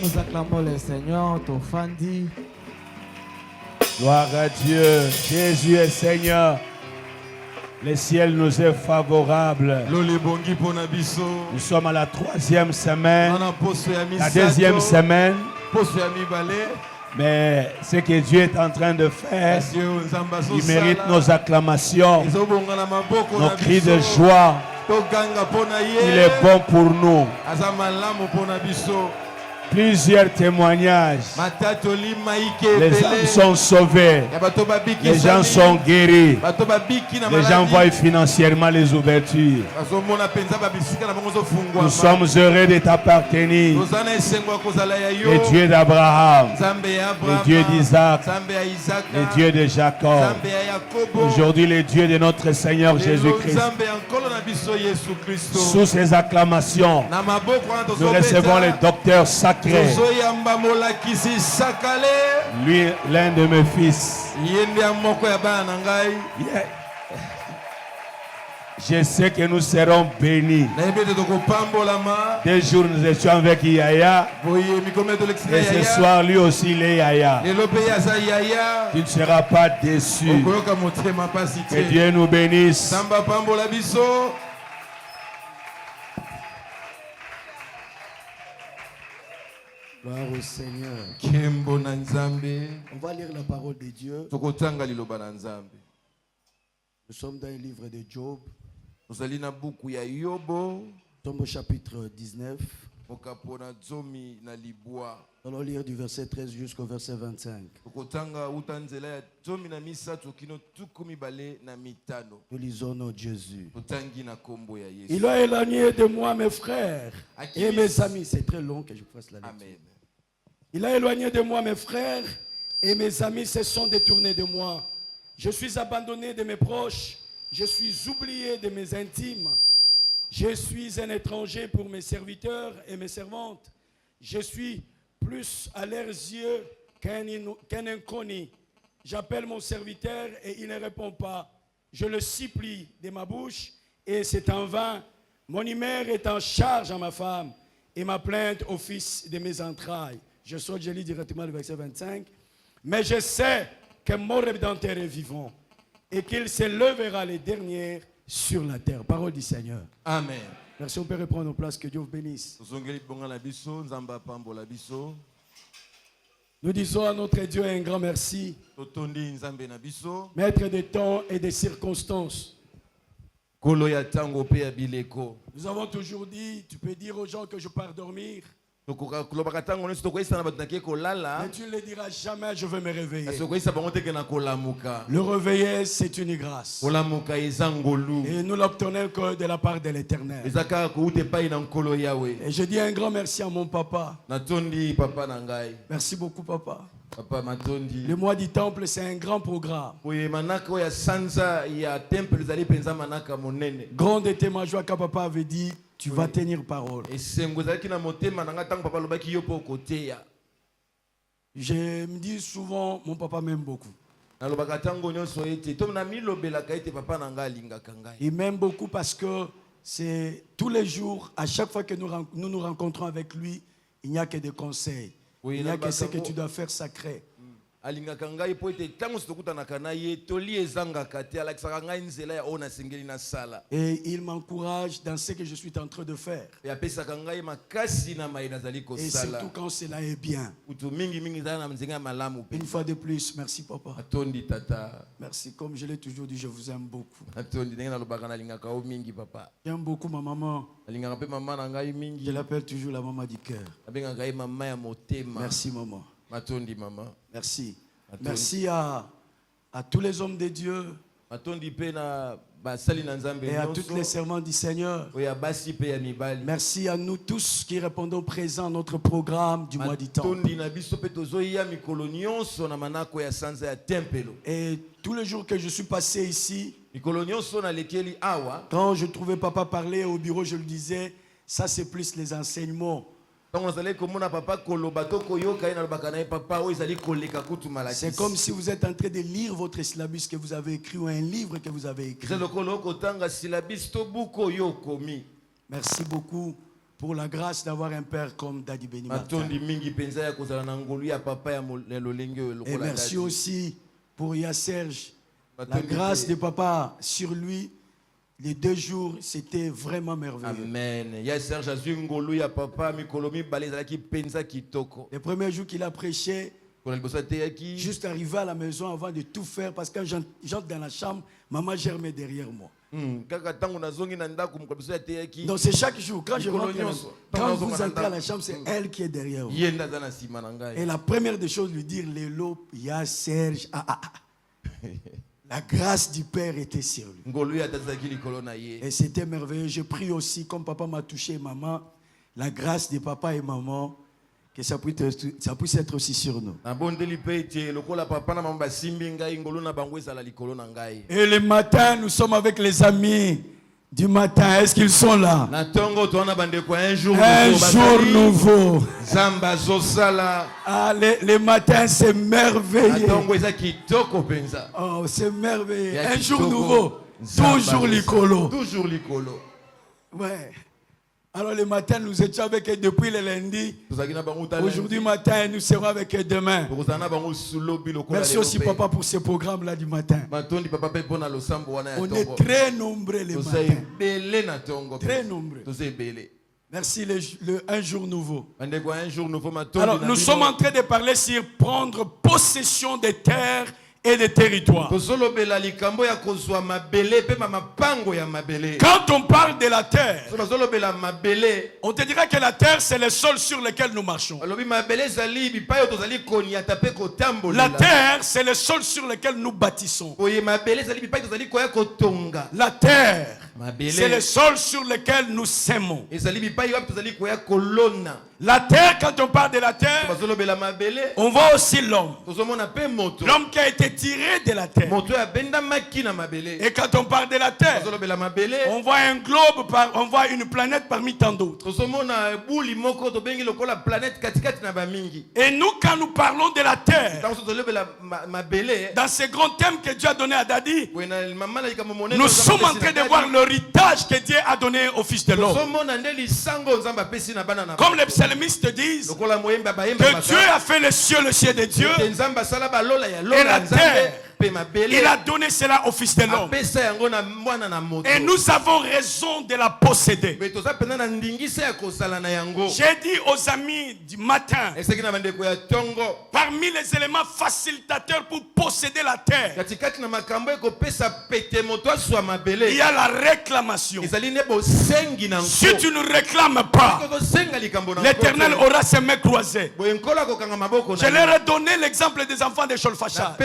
Nous acclamons le Seigneur, ton Fandi. Gloire à Dieu. Jésus est Seigneur. Le ciel nous est favorable. Nous sommes à la 3e semaine, la 2e semaine. Mais ce que Dieu est en train de faire, il mérite nos acclamations, nos cris de joie. Il est bon pour nous. Plusieurs témoignages. Les âmes sont sauvées. Les gens sont guéris. Les gens voient financièrement les ouvertures. Nous sommes heureux de t'appartenir. Le Dieu d'Abraham, le Dieu d'Isaac, le Dieu de Jacob. Aujourd'hui, le Dieu de notre Seigneur Jésus-Christ. Sous ces acclamations, nous recevons le docteur sacré. Lui, l'un de mes fils. Je sais que nous serons bénis. Des jours nous étions avec Yaya. Et ce soir, lui aussi, il est Yaya. Tu ne seras pas déçu. Que Dieu nous bénisse. Gloire au Seigneur. On va lire la parole de Dieu. Nous sommes dans le livre de Job. Nous sommes au chapitre 19. Nous allons lire du verset 13 jusqu'au verset 25. Nous lisons notre Jésus. Il a éloigné de moi mes frères et mes amis. C'est très long que je fasse la lecture. Il a éloigné de moi mes frères et mes amis se sont détournés de moi. Je suis abandonné de mes proches. Je suis oublié de mes intimes. Je suis un étranger pour mes serviteurs et mes servantes. Je suis plus à leurs yeux qu'un inconnu. J'appelle mon serviteur et il ne répond pas. Je le supplie de ma bouche et c'est en vain. Mon humeur est en charge à ma femme et ma plainte au fils de mes entrailles. Je lis directement le verset 25. Mais je sais que mon Rédempteur est vivant et qu'il se lèvera les derniers sur la terre. Parole du Seigneur. Amen. Merci, on peut reprendre nos places. Que Dieu vous bénisse. Nous disons à notre Dieu un grand merci. Maître des temps et des circonstances. Nous avons toujours dit, tu peux dire aux gens que je pars dormir. Mais tu ne le diras jamais, je veux me réveiller. Le réveiller, c'est une grâce. Et nous l'obtenons que de la part de l'Éternel. Et je dis un grand merci à mon papa. Merci beaucoup, papa. Le mois du temple, c'est un grand programme. Grande était ma joie quand papa avait dit, tu vas tenir parole. Je me dis souvent, mon papa m'aime beaucoup. Il m'aime beaucoup parce que c'est tous les jours, à chaque fois que nous nous rencontrons avec lui, il n'y a que des conseils. Il n'y a que ce que tu dois faire sacré. Et il m'encourage dans ce que je suis en train de faire. Et surtout quand cela est bien. Une fois de plus, merci papa. Merci, comme je l'ai toujours dit, je vous aime beaucoup. J'aime beaucoup ma maman. Je l'appelle toujours la maman du cœur. Merci maman. Merci. Merci à tous les hommes de Dieu et à tous les servants du Seigneur. Merci à nous tous qui répondons présents à notre programme du mois du temps. Et tous les jours que je suis passé ici, quand je trouvais papa parler au bureau, je le disais, ça c'est plus les enseignements. C'est comme si vous êtes en train de lire votre syllabus que vous avez écrit ou un livre que vous avez écrit. Merci beaucoup pour la grâce d'avoir un père comme Daddy Béni Martin. Et merci aussi pour Serge, la grâce de papa sur lui. Les 2 jours, c'était vraiment merveilleux. Amen. Le premier jour qu'il a prêché, juste arrivé à la maison avant de tout faire, parce que quand j'entre dans la chambre, maman germait derrière moi. Donc c'est chaque jour, quand vous entrez à la chambre, c'est elle qui est derrière vous. Et la première des choses, lui dire, Lélo, il y a Serge. La grâce du Père était sur lui. Et c'était merveilleux. Je prie aussi, comme papa m'a touché, maman, la grâce de papa et maman, que ça puisse être aussi sur nous. Et le matin, nous sommes avec les amis du matin. Est-ce qu'ils sont là? Un jour nouveau. Les matins, c'est merveilleux. Oh, c'est merveilleux. Un jour nouveau. Toujours l'icolo. Ouais. Alors le matin, nous étions avec eux depuis le lundi. Aujourd'hui matin, nous serons avec eux demain. Merci aussi papa pour ce programme-là du matin. On est très nombreux les matins. Très nombreux. Merci un jour nouveau. Alors nous sommes en train de parler sur prendre possession des terres et des territoires. Quand on parle de la terre, on te dira que la terre c'est le sol sur lequel nous marchons. La terre c'est le sol sur lequel nous bâtissons. La terre c'est le sol sur lequel nous sèmons. La terre, quand on parle de la terre, on voit aussi l'homme. L'homme qui a été tiré de la terre. Et quand on parle de la terre, on voit un globe, on voit une planète parmi tant d'autres. Et nous, quand nous parlons de la terre, dans ce grand thème que Dieu a donné à Daddy, nous sommes en train de voir l'héritage que Dieu a donné au Fils de l'homme. Comme les psalmistes disent que Dieu a fait les cieux de Dieu et la terre. Il a donné cela au Fils de l'homme. Et nous avons raison de la posséder. J'ai dit aux amis du matin, parmi les éléments facilitateurs pour posséder la terre, il y a la réclamation. Si tu ne réclames pas, l'Éternel aura ses mains croisées. Je leur ai donné l'exemple des enfants de Sholfachar.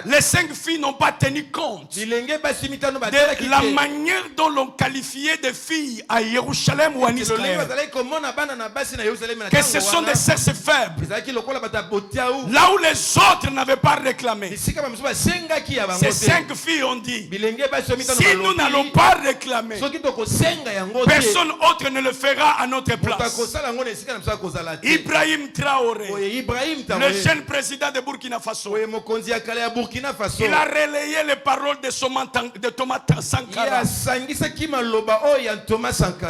Les 5 filles n'ont pas tenu compte de la manière dont l'on qualifiait des filles à Jérusalem ou en Israël. Que ce sont des sexes faibles. Là où les autres n'avaient pas réclamé. Ces 5 filles ont dit, si nous n'allons pas réclamer, personne autre ne le fera à notre place. Ibrahim Traoré, le jeune président de Burkina Faso, il a relayé les paroles de Thomas Sankara,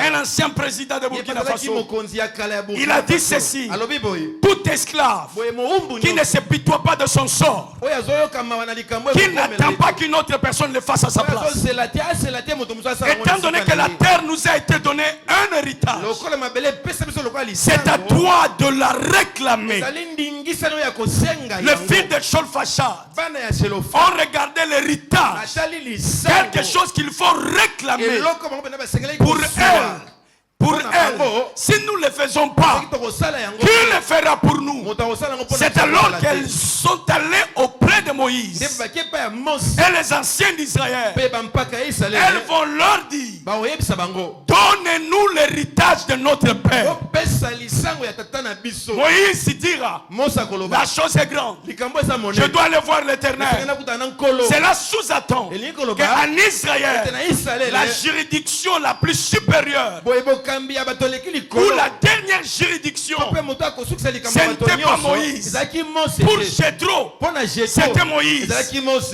un ancien président de Burkina Faso. Il a dit ceci: tout esclave qui ne se pitoie pas de son sort, qui n'attend pas qu'une autre personne le fasse à sa place. Étant donné que la terre nous a été donnée un héritage, c'est à toi de la réclamer. Le fils de Cholfachad ont regardé l'héritage, quelque chose qu'il faut réclamer pour elle. Pour elle, si nous ne le faisons pas, qui le fera pour nous? C'est alors qu'elles sont allées auprès de Moïse et les anciens d'Israël. Elles vont leur dire: donnez-nous l'héritage de notre père. Moïse dira: la chose est grande, je dois aller voir l'Éternel. Cela sous-attend qu'en Israël, la juridiction la plus supérieure, ou la dernière juridiction, ce n'était pas Moïse. Pour Jéthro, c'était Moïse.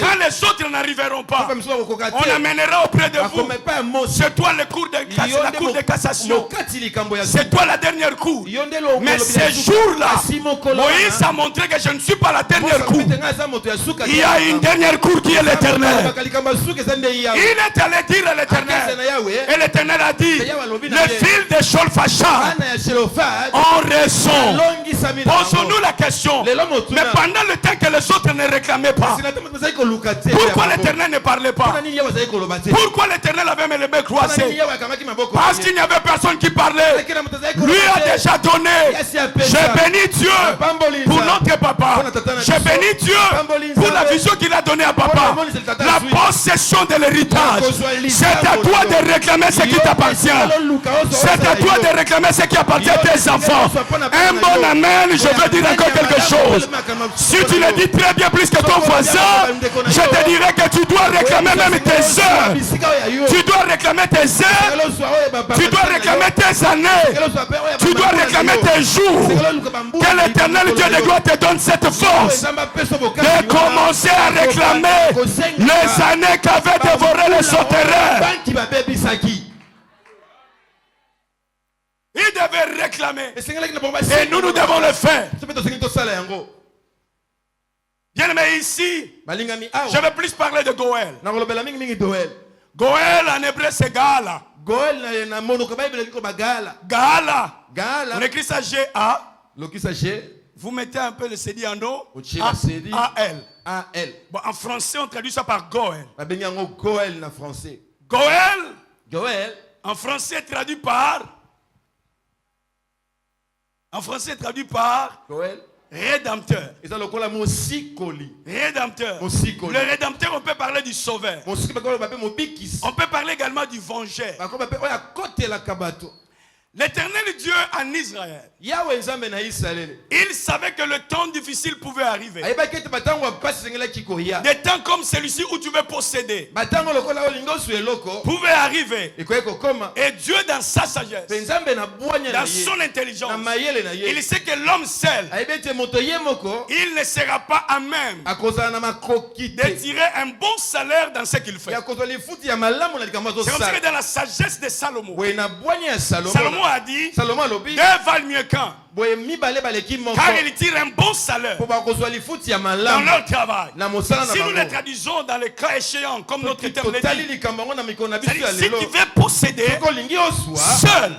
Quand les autres n'arriveront pas, on amènera auprès de vous. C'est toi la cour de cassation. C'est toi la dernière cour. Mais ces jours-là, Moïse a montré que je ne suis pas la dernière cour. Il y a une dernière cour qui est l'Éternel. Il est allé dire à l'Éternel, et l'Éternel a dit: le fils de Cholfachad ont raison. Posons-nous la question, mais pendant le temps que les autres ne réclamaient pas, pourquoi l'Éternel ne parlait pas? Pourquoi l'Éternel avait mis les mains croisées? Parce qu'il n'y avait personne qui parlait. Lui a déjà donné. Je bénis Dieu pour notre papa. Je bénis Dieu pour la vision qu'il a donnée à papa. La possession de l'héritage. C'est à toi de réclamer ce qui t'appartient. C'est à toi de réclamer ce qui appartient à tes enfants. Un bon amen. Je veux dire encore quelque chose. Si tu le dis très bien plus que ton voisin, je te dirais que tu dois réclamer même tes heures. Tu dois réclamer tes heures. Tu dois réclamer tes années. Tu dois réclamer tes jours. Que l'Éternel Dieu de gloire te donne cette force de commencer à réclamer les années qu'avaient dévoré les sauterelles. Il devait réclamer. Et nous devons le faire. Bien aimé, ici, je vais plus parler de Goël. Goël en hébreu c'est Gala. Gala. On écrit ça G-A. Vous mettez un peu le CD en eau. A-L. Bon, en français, on traduit ça par Goël. Goël, en français traduit par... Rédempteur. Rédempteur. Le rédempteur, on peut parler du sauveur. On peut parler également du vengeur. L'Éternel Dieu en Israël, il savait que le temps difficile pouvait arriver. Des temps comme celui-ci où tu veux posséder pouvait arriver. Et Dieu dans sa sagesse, dans son intelligence, il sait que l'homme seul, il ne sera pas à même de tirer un bon salaire dans ce qu'il fait. C'est comme ça que dans la sagesse de Salomon, Salomon a dit, deux valent mieux qu'un. Car ils tirent un bon salaire dans leur travail. Si nous les traduisons dans les cas échéants, comme notre terme le dit, si tu veux posséder, seul,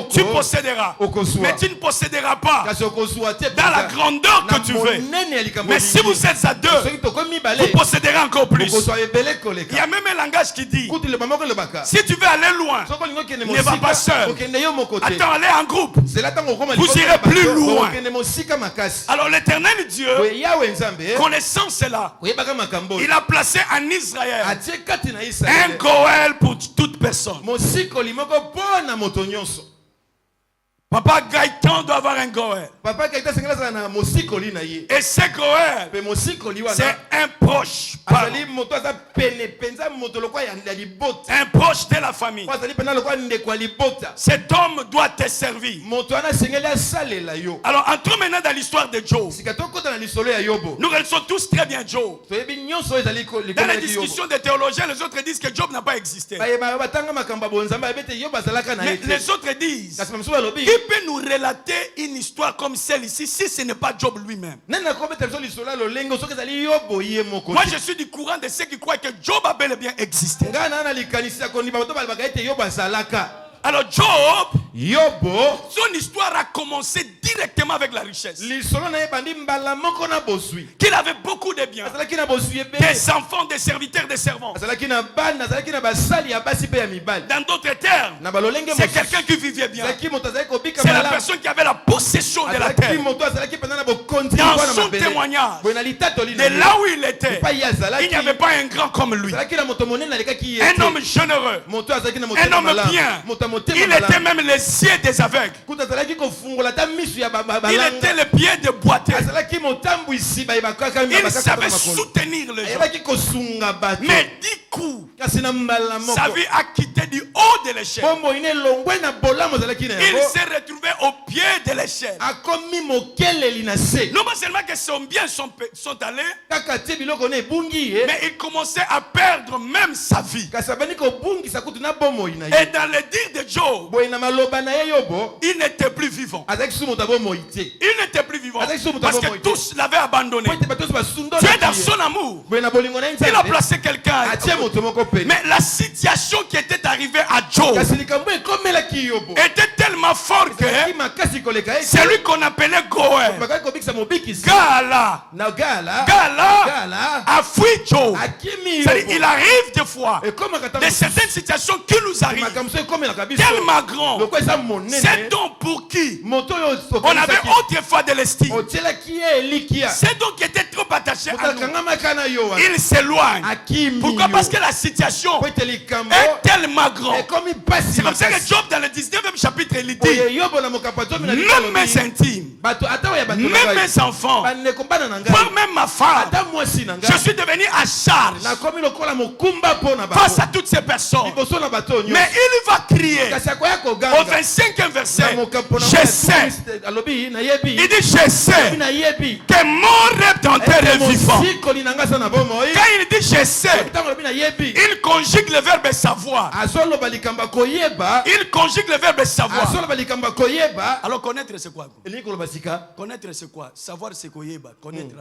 tu posséderas. Mais tu ne posséderas pas dans la grandeur que tu veux. Mais si vous êtes à deux, vous posséderez en encore plus. Il y a même un langage qui dit, si tu veux aller loin, ne va pas seul. Attends, allez en groupe. Vous irez plus loin. Alors l'Éternel Dieu, connaissant cela, il a placé en Israël un Goël pour toute personne. Papa Gaëtan doit avoir un Goël. Et ce Goël, c'est un proche. Un proche de la famille. Cet homme doit te servir. Alors entrons maintenant dans l'histoire de Job. Nous connaissons tous très bien Job. Dans la discussion des théologiens, les autres disent que Job n'a pas existé. Mais les autres disent, qui peut nous relater une histoire comme celle-ci si ce n'est pas Job lui-même? Moi je suis du courant de ceux qui croient que Job a bel et bien existé. Alors Job, son histoire a commencé directement avec la richesse. Qu'il avait beaucoup de biens, des enfants, des serviteurs, des servants. Dans d'autres termes, c'est quelqu'un qui vivait bien. C'est la personne qui avait la possession de la terre. Dans son témoignage, de là où il était, il n'y avait pas un grand comme lui. Un homme généreux, un homme bien. Il était même les yeux des aveugles. Il était les pieds de boiteux. Il savait soutenir les gens. Mais du coup, sa vie a quitté du haut de l'échelle. Il s'est retrouvé au pied de l'échelle. Non seulement que son bien sont allés, mais il commençait à perdre même sa vie. Et dans le dire de Job, il n'était plus vivant. Il n'était plus vivant parce que tous l'avaient abandonné. Dieu dans son amour, il a placé quelqu'un. Mais la situation qui était arrivée à Job était tellement forte que celui qu'on appelait Goël, Gala a fui Job. Il arrive des fois de certaines situations qui nous arrivent tellement grand. C'est donc pour qui on avait autrefois de l'estime. C'est donc qui était trop attaché à nous. Il s'éloigne. Pourquoi? Parce que la situation est tellement grande. C'est comme ça que Job dans le 19e chapitre il dit, même mes intimes, même mes enfants, voire même ma femme, je suis devenu à charge face à toutes ces personnes. Mais il va crier au 25e verset, je sais. Il dit je sais que mon rêve dans terre est vivant. Quand il dit je sais, il conjugue le verbe savoir. Il conjugue le verbe savoir. Alors connaître c'est quoi? Connaître c'est quoi? Savoir c'est koyeba. Connaître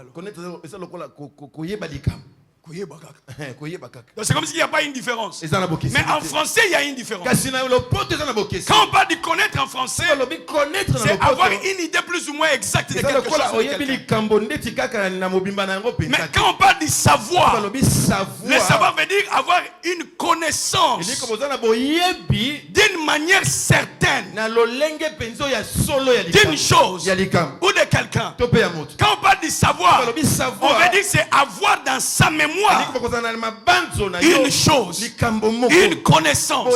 c'est comme s'il n'y a pas une différence. Mais en français, il y a une différence. Quand on parle de connaître en français, c'est avoir une idée plus ou moins exacte de quelque chose. Mais quand on parle de savoir, le savoir veut dire avoir une connaissance d'une manière certaine d'une chose ou de quelqu'un. Quand on parle de savoir, on veut dire c'est avoir dans sa mémoire une chose, une connaissance.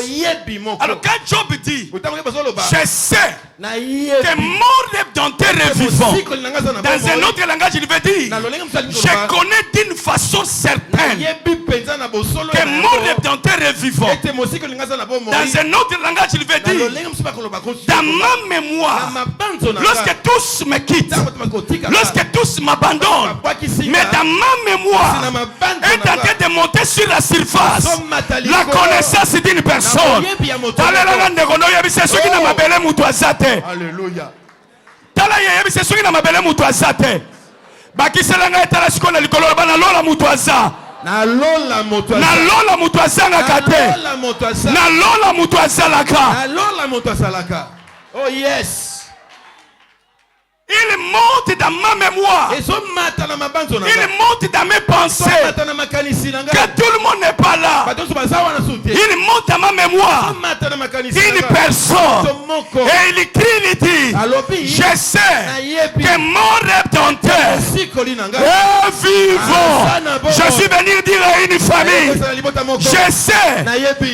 Alors quand Job dit, je sais que mon rêve dans terre est vivant, dans un autre langage il veut dire, je connais d'une façon certaine que mon rêve dans terre est vivant. Dans un autre langage il veut dire, dans ma mémoire, lorsque tous me quittent, lorsque tous m'abandonnent, mais dans ma mémoire est en train de monter sur la surface la connaissance d'une personne. Alléluia. Oh yes. Il monte dans ma mémoire. Il monte dans mes pensées. Que tout le monde n'est pas là. Il monte dans ma mémoire. Une personne. Et il écrit, il dit, je sais que mon Rédempteur est vivant. Je suis venu dire à une famille, je sais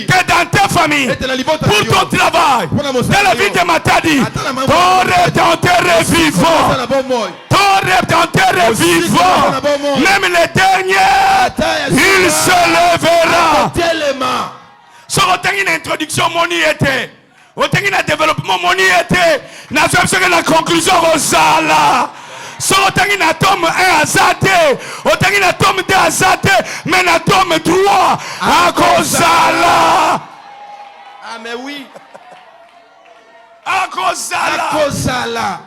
que dans ta famille, pour ton travail, dans la ville de Matadi, ton Rédempteur est vivant. Ton Rédempteur est vivant. Même les derniers, il se lèvera. Si on a une introduction, mon était. On a un développement, mon était. On a une conclusion, Rosala. Si on a un atome 1 à Zate, on a un atome 2 à Zate, mais un atome 3 à Rosala. Ah, mais oui. À Rosala.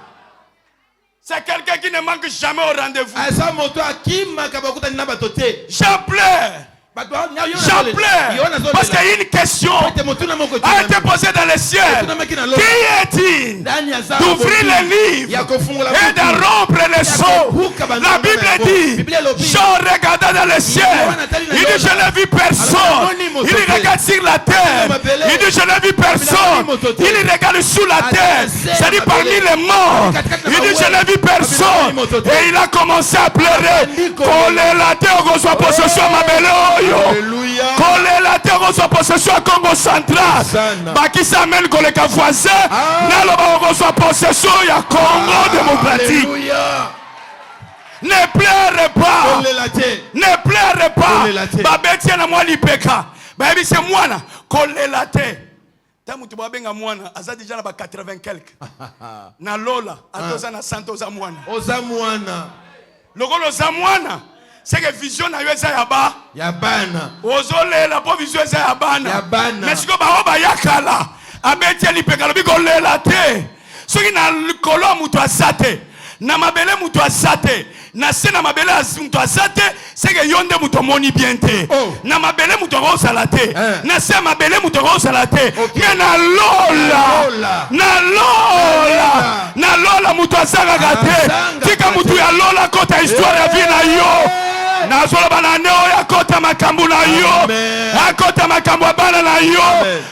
C'est quelqu'un qui ne manque jamais au rendez-vous. J'en pleure. J'en pleure. Parce qu'il y a une question a été posée dans le ciel. Qui est-il d'ouvrir les livres et de rompre les sceaux? La Bible dit, Jean regardait dans le ciel. Il dit, je n'ai vu personne. Il regarde sur la terre. Il dit, je n'ai vu personne. Il regarde sous la terre. C'est-à-dire parmi les morts. Il dit, je n'ai vu personne. Et il a commencé à pleurer. Qu'on la terre reçoit possession ma belle. Coller la terre reçoit possession à Congo central. Qui s'amène que les voisins. Naloba reçoit possession à Congo démocratique. Ne pleurez pas. Ne pleurez pas. Babeti na moi lipeka. Baby c'est moi là. Coller la terre. Tamu tu babenga mwana aza déjà na ba 80 quelque. Na lola atoza na santoza mwana. Oza mwana. Lokolo za mwana. C'est que vision na yeza yaba. Yabana. Ozole la po vision yeza yabana. Yabana. Mais siko ba oba yakala. Abeti lipeka lobi kolela te. Soki na kolo mutu asate. Na mabele mutu asate. Na se na mabele mutu asate. C'est que yonde mutu moni bien te. Na mabele mutu rosala te. Na se mabele mutu rosala te. Mais na lola. Na lola. Na lola mutu asanga te. Tika mutu ya lola kota histoire ya vie na yo. Nazola banane oya kota makambu na yo. Akota makambu bana na yo.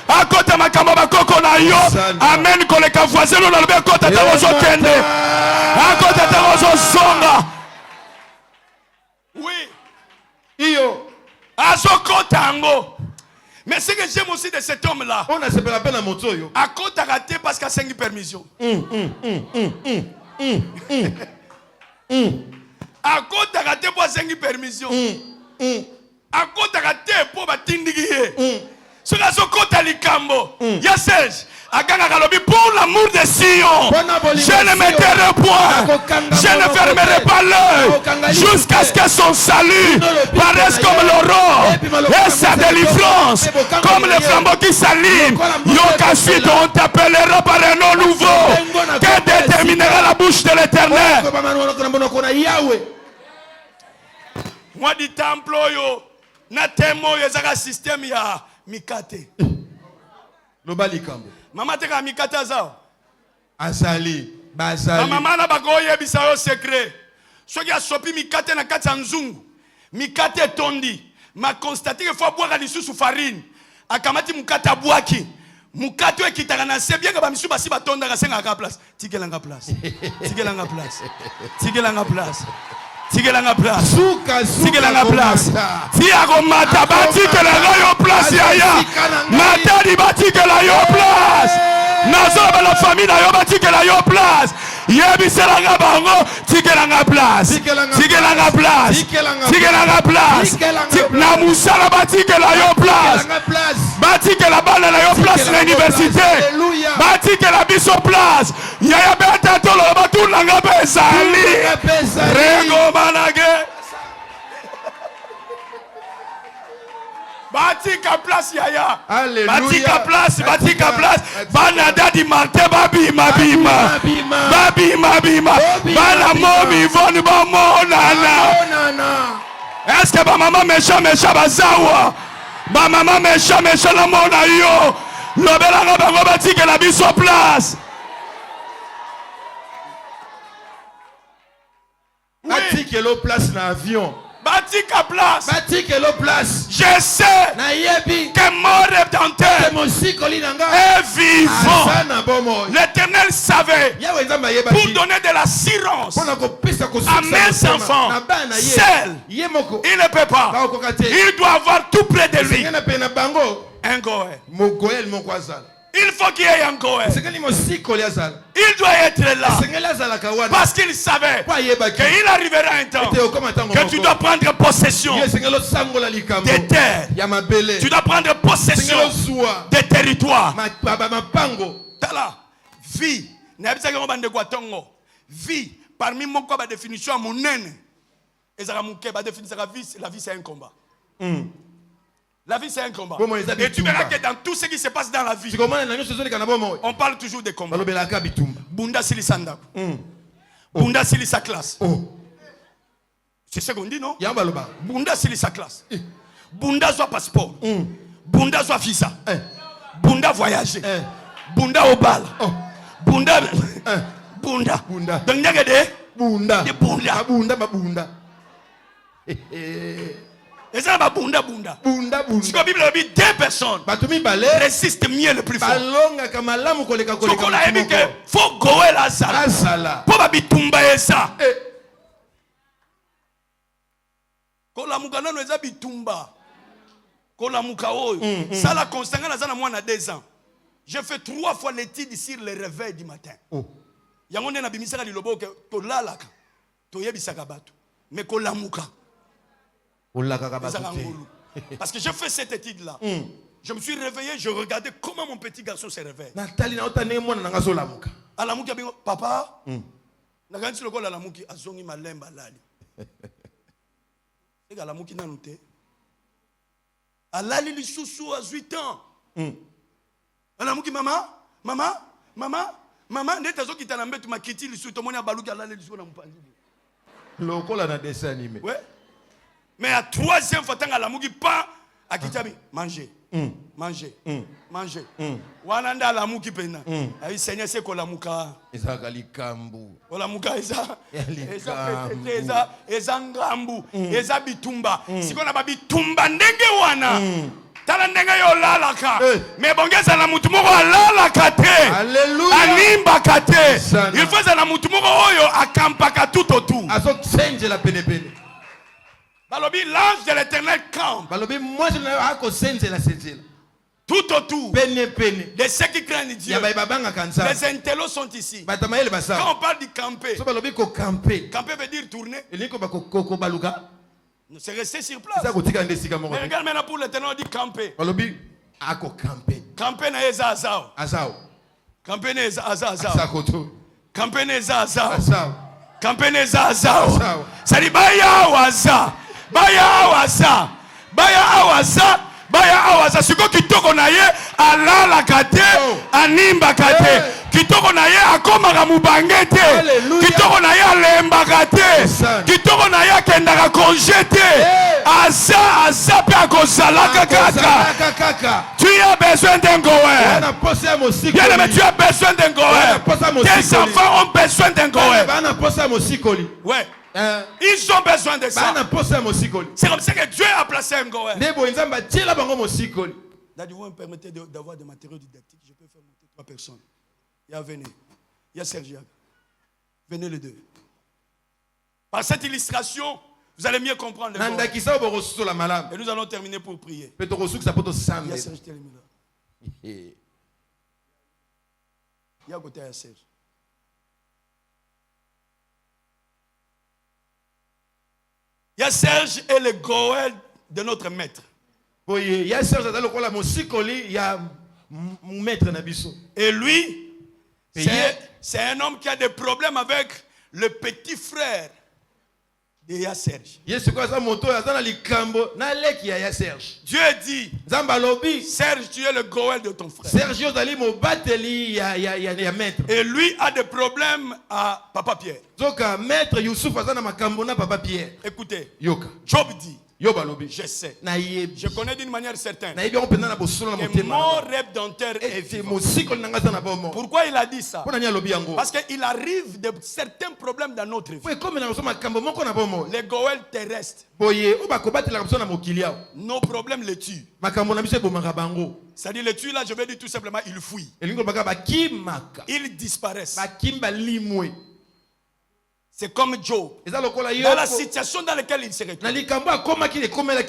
Akota makambu bakoko na yo. Amen koleka voisin na lobe kota tawozo kende. Akota tawozo songa. Oui. Iyo. Azokota ango. Mais ce que j'aime aussi de cet homme-là. On a se la peine à motoyo. Akota raté parce qu'il a 5 permissions. A côté raté pour 5 permissions. A côté raté pour batindigier. Ce que ce côté likambo. Ya Serge. Pour l'amour de Sion, je ne me tairai point, je ne fermerai pas l'œil jusqu'à ce que son salut paraisse comme l'aurore et sa délivrance comme le flambeau qui s'allume. Yokashi, on t'appellera par un nom nouveau que déterminera la bouche de l'Éternel. Moi du temple yo na temo yo zaka système ya mikate. Lobali kambo. Mama teka mikate zao. Azali, bazali. Mama na bakoye bisa yo secret. Soki asopi mikate na kati ya nzungu. Mikate tondi. Ma constater que faut boire lisusu farine. Akamati mukate abwaki. Mukate we kitaka na se bien que ba misu basi batonda ka senga ka place. Tikelanga place. Tikelanga place. Tikelanga place. Tikelanga place. Tikelanga place. Tiago mata batikela yo place yaya. Matadi batikela yo place. Nazoba la famille na yo batikela yo place. Yebiselanga bango tikelanga place. Tikelanga place. Tikelanga place. Na musala batikela yo place. Batikela bana na yo place na université. Batikela biso place. Yaya beta tolo batulanga bezali. Rengo manage. Batika place yaya. Batika place. Bana dadi mante babi mabima. Bana momi voni ba monana. Est-ce que ba maman méchant bazawa? Ba maman méchant la mona yo. Lobela nga bango batika la biso place. que l'eau place dans l'avion. Batik à place. Batik que l'eau place. Je sais que mon Rédempteur est vivant. L'Éternel savait pour donner de l'assurance à mes enfants. Seul, il ne peut pas. Il doit avoir tout près de lui un Goël. Il faut qu'il y ait un Goël. Il doit être là. Parce qu'il savait qu'il arrivera un temps que tu dois prendre possession des terres. Tu dois prendre possession des territoires. Tala, vie. Vie. Parmi mon corps, la définition à mon naine. Et la vie, c'est un combat. La vie, c'est un combat. Et tu verras que dans tout ce qui se passe dans la vie, on parle toujours de combat. Bunda sili sanda. Bunda sili sa classe. C'est ce qu'on dit, non? Bunda sili sa classe. Bunda soit passeport. Bunda soit visa. Bunda voyager. Bunda au bal. Bunda. Bunda. Donc, il y a des Bunda. Bunda. Et ça va bunda. Si la Bible dit deux personnes résistent mieux le plus fort. Donc on a dit que faut goer la salle. Pour la bitumba et ça. Quand la mukana nous a bitumba. Quand la mukao. Ça la constanga na zana moi na 2 ans. J'ai fait 3 fois l'étude sur le réveil du matin. Yango na bimisaka lilobo que to lalaka. To yebisaka batu. Mais ko la muka. Parce que j'ai fait cette étude-là. Je me suis réveillé, je regardais comment mon petit garçon se réveille. Alamuki a dit, papa, Alamuki azongi malemba lali. Et Alamuki n'a noté. Alali lisusu à 8 ans. Alamuki, maman, n'est-ce pas qui t'a l'ambé, tu m'as quitté lisusu, tout le monde a balouki alali lisusu na mpandi. Lokola na dessin animé. Ouais. Mais à 3e fois, tant que la mouki pas, à qui manger. Wananda la mouki pena. Aïe Seigneur c'est quoi la mouka? Ezakali kambu. La mouka eza ngambu. Eza bitumba. Si qu'on a pas bitumba ndenge wana. Tala ndenge yo lalaka. Mais bongeza la mutumoko lalaka te. Alléluia. Animba kate. Il faut la mutumoko oyo akampaka tout autour. Azo change la pene. Balobi, l'ange de l'Éternel campe. Balobi, moi je n'ai pas la tout autour de ceux qui craignent Dieu. Les intellos sont ici. Quand on parle de camper, camper veut dire tourner. C'est rester sur place. Mais regarde maintenant pour l'Éternel, on dit camper. Camper na eza azao. Camper na eza azao. Camper na eza azao. Camper na eza azao. Ça dit baya waza. Baya awaza siko kitoko na ye alala kate animba kate kitoko na ye akoma mubangete kitoko na ye alemba kate kitoko na ye akendaka congete aza pe akozalaka kaka. Tu as besoin d'un Goël. Bien aimé, tu as besoin d'un Goël. Tes enfants ont besoin d'un Goël. Ouais. Ils ont besoin de ça. C'est comme ça que Dieu a placé un Goël. Là, vous me permettez d'avoir des matériaux didactiques. Je peux faire monter 3 personnes. Il y a Venez. Il y a Sergiac. Venez les 2. Par cette illustration, vous allez mieux comprendre le Goël. Et nous allons terminer pour prier. Il y a Serge Télémila. Il y a côté à Serge. Il y a Serge et le Goël de notre maître. Et lui, c'est un homme qui a des problèmes avec le petit frère de Serge. Dieu dit, Serge, tu es le Goël de ton frère. Et lui a des problèmes à Papa Pierre. Écoutez, Job dit, Je sais. Je connais d'une manière certaine que mon rédempteur est vivant. Pourquoi il a dit ça? Parce qu'il arrive de certains problèmes dans notre vie. Les goëls terrestres. Nos problèmes les tuent. C'est-à-dire les tuent là, je vais dire tout simplement, ils fuient. Ils disparaissent. C'est comme Job. Dans la situation dans laquelle il se retrouve,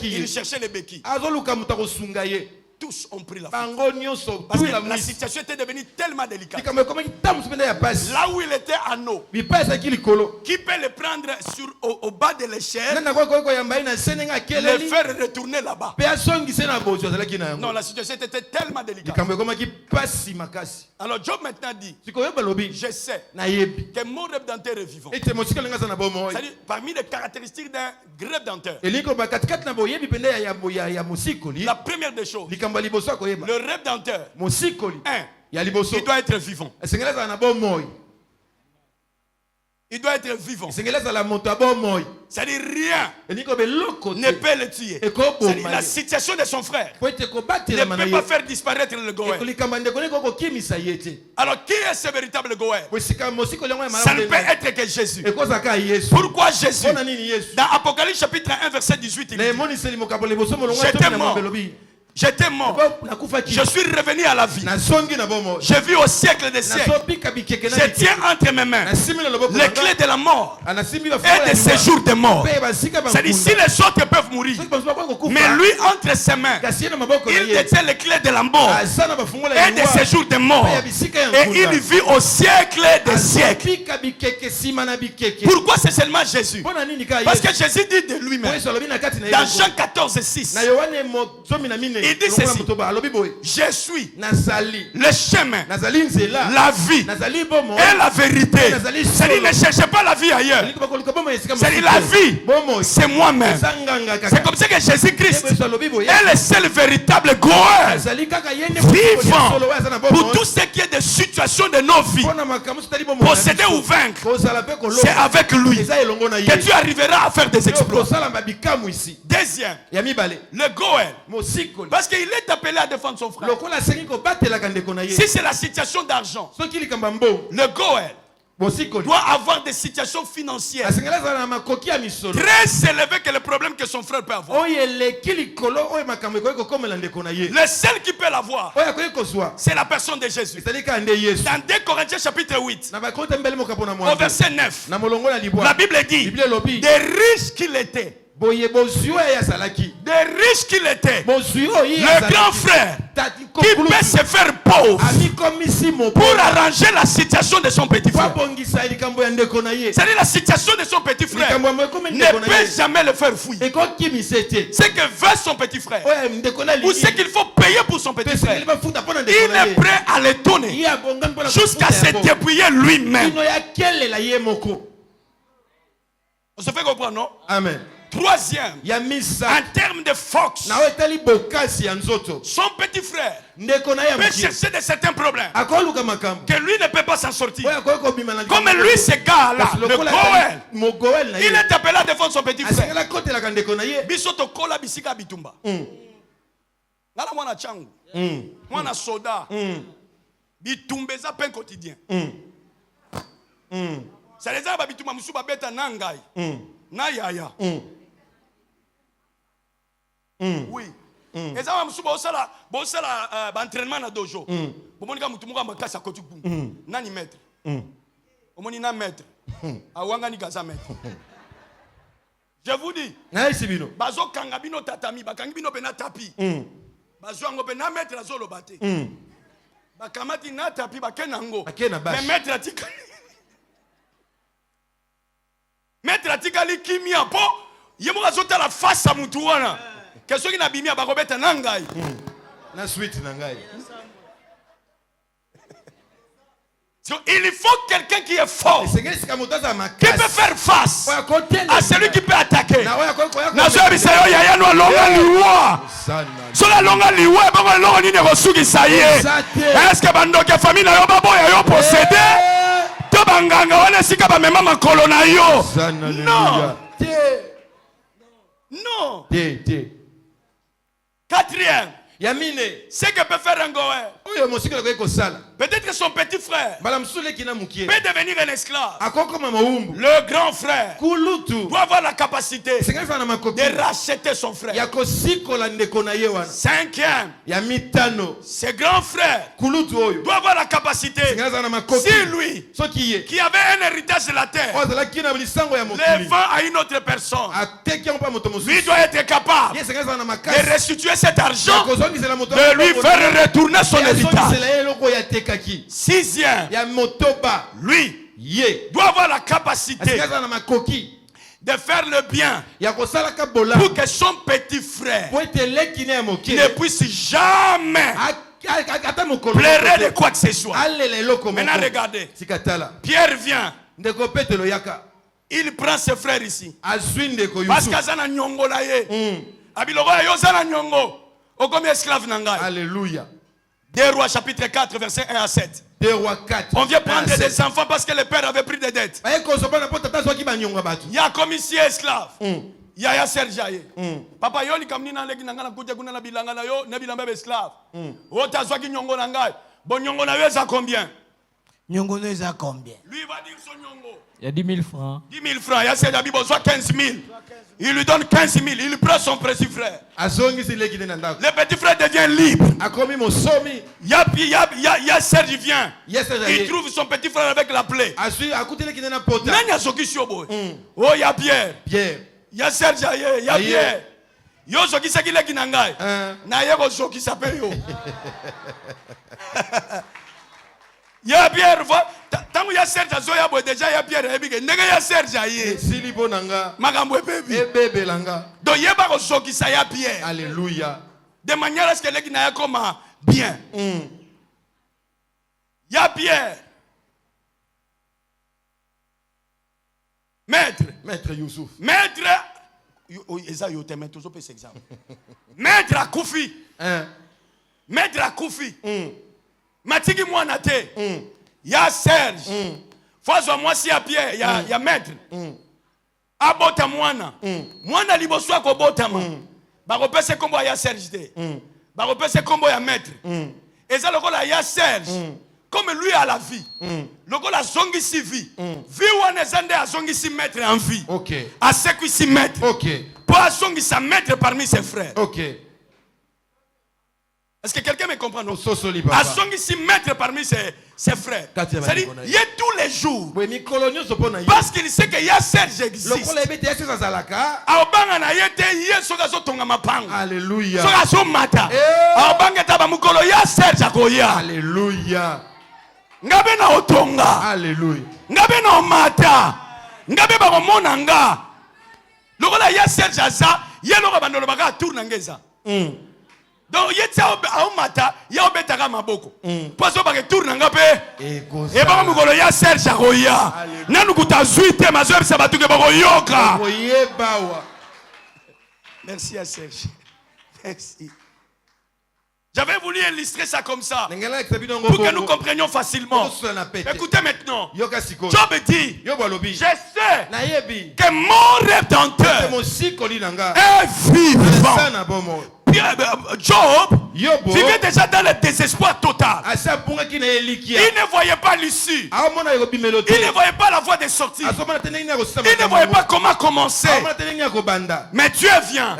il cherchait les béquilles. Tous ont pris la faute. Parce que la situation était devenue tellement délicate. Là où il était à eau, qui peut le prendre au bas de l'échelle, le faire retourner là-bas. Non, la situation était tellement délicate. Alors Job maintenant dit, je sais que mon rédempteur est vivant. C'est-à-dire, parmi les caractéristiques d'un rédempteur, la première des choses, le rédempteur, il doit être vivant. Il doit être vivant. C'est-à-dire rien ne peut le tuer. La situation de son frère ne peut pas faire disparaître le Goël. Alors qui est ce véritable Goël? Ça ne peut être que Jésus. Pourquoi Jésus? Dans Apocalypse chapitre 1 verset 18 il dit, j'étais mort. Je suis revenu à la vie. J'ai vu au siècle des siècles. Je tiens entre mes mains les clés de la mort et des séjours des morts. C'est-à-dire si les autres peuvent mourir, mais lui entre ses mains, il détient les clés de la mort et des séjours des morts. Et il vit au siècle des siècles. Pourquoi c'est seulement Jésus? Parce que Jésus dit de lui-même dans Jean 14, 6, il dit ceci: je suis le chemin, la vie et la vérité. C'est-à-dire ne cherchez pas la vie ailleurs. C'est-à-dire la vie, c'est moi-même. C'est comme ça que Jésus-Christ est le seul véritable Goël vivant pour tout ce qui est de situation de nos vies. Posséder ou vaincre, c'est avec lui que tu arriveras à faire des exploits. Deuxième, le Goël, parce qu'il est appelé à défendre son frère. Si c'est la situation d'argent, le Goël doit avoir des situations financières très élevées que le problème que son frère peut avoir. Le seul qui peut l'avoir, c'est la personne de Jésus. Dans 2 Corinthiens chapitre 8, au verset 9, la Bible dit, des riches qu'il était, de riches qu'il était, le grand frère qui peut se faire pauvre pour arranger la situation de son petit frère. C'est-à-dire la situation de son petit frère ne peut jamais le faire fuir. C'est que veut son petit frère ou ce qu'il faut payer pour son petit frère, il est prêt à le donner jusqu'à se débrouiller lui-même. On se fait comprendre, non? Amen. Troisième, en termes de force, son petit frère peut chercher de certains problèmes que lui ne peut pas s'en sortir. Comme lui, ce gars-là, le Goël, il est appelé à défendre son petit frère. Bisoto kola bisika bitumba. Nala mwana changu, mwana soda, bitumbeza pain quotidien. Ça les a bitumba musuba beta nangai, na yaya. Oui. Et ça va me souba bosala entraînement na dojo. Bomoni ka mutu mukamba kasa kotu bum. Nani maître? Omoni na maître. Awanga ni gaza maître. Je vous dis. Bazo kanga bino tatami, bakangi bino pena tapi. Bazo ngo pena maître azolo bate. Bakamati na tapi bakenango. Mais maître atika. Maître atika li kimia po. Yemo azota la face à mutu wana. Qu'est-ce qui n'a bimia bakobeta nangai? Na suite nangai. Il faut quelqu'un qui est fort, qui peut faire face à celui qui peut attaquer. Est-ce que bandoke famille na yo baboya yo possédé? To banganga wana sika ba mema makolo na yo. Non. Non. Té. Quatrième. Yamine. Ce que peut faire un goé. Oyo mosika ko sala. Peut-être que son petit frère peut devenir un esclave. Le grand frère doit avoir la capacité de racheter son frère. Cinquième, ce grand frère doit avoir la capacité, si lui qui avait un héritage de la terre, le vend à une autre personne, lui doit être capable de restituer cet argent, de lui faire retourner son héritage. Sixième, lui doit avoir la capacité de faire le bien pour que son petit frère ne puisse jamais pleurer de quoi que ce soit. Maintenant regardez, Pierre vient, il prend ses frères ici parce qu'Azana Nyongo na ye abiloko yo zana Nyongo okomi esclave nangai. Alléluia. 2 Rois chapitre 4 verset 1 à 7. 2 Rois 4. On vient prendre des enfants parce que le père avait pris des dettes. Il y a comme ici esclave. Il y a Serge Aye. Papa yo li kamni na legi nangana kuja kuna na bilanga na yo na bilamba esclave. Ota zwaki nyongo na ngai. Bon nyongo na yo za combien? Nyongo na za combien? Lui va dire son nyongo. Il y a 10 000 francs. 10 000 francs. Il y a Serge Aye besoin 15 000. Il lui donne 15 000. Il prend son petit frère. Le petit frère devient libre. Il y a Serge qui vient. Il trouve son petit frère avec la plaie. Oh, il y a Pierre. Il y a Serge, il y a Pierre. Yo soki saki leki nangai. Na yego soki s'appelle yo. Il y a Pierre. Tant qu'il y a Serge Azoya, déjà il y a Pierre. Il y a Serge Aye. Magambo bébé. Donc il y a pas soki ça y a Pierre. Alléluia. De manière à ce que les n'a comme bien. Il y a Pierre. Maître Youssouf. Maître Maître Akoufi. Maître Akoufi. Matiki Mouanate. Il y a Serge. Fois moi si à Pierre, il y a Maître. Abota Mouana. Mouana liboswa ko botama. Ba repese kombo ya Serge te. Ba repese kombo ya Maître. Et ça le rôle ya Serge. Comme lui a la vie. Le rôle a zongi si vie. Vie wana zande a zongi si Maître en vie. OK. A sekui si Maître. OK. Pour a zongi sa Maître parmi ses frères. OK. Est-ce que quelqu'un me comprend? A zongi si Maître parmi ses frères. C'est-à-dire, il y a tous les jours. Parce qu'il sait qu'il y a Serge existe. Alléluia. Alléluia. Ngabe na otonga. Alléluia. Ngabe na omata. Ngabe ba komona nga. Lokola ya Serge asa, ye lokola bandolo baka tourna ngeza. Donc il y a un matin, il y a un bétara maboko. Parce que tu tournes en gapé. Et pas comme il y a Serge Aroya. Nanu kuta zuite mazoe sabatu ke bako yoka. Merci à Serge. Merci. J'avais voulu illustrer ça comme ça pour que nous comprenions facilement. Écoutez maintenant. Job dit, je sais que mon Rédempteur est vivant. Job vivait déjà dans le désespoir total. Il ne voyait pas l'issue. Il ne voyait pas la voie de sortie. Il ne voyait pas comment commencer. Mais Dieu vient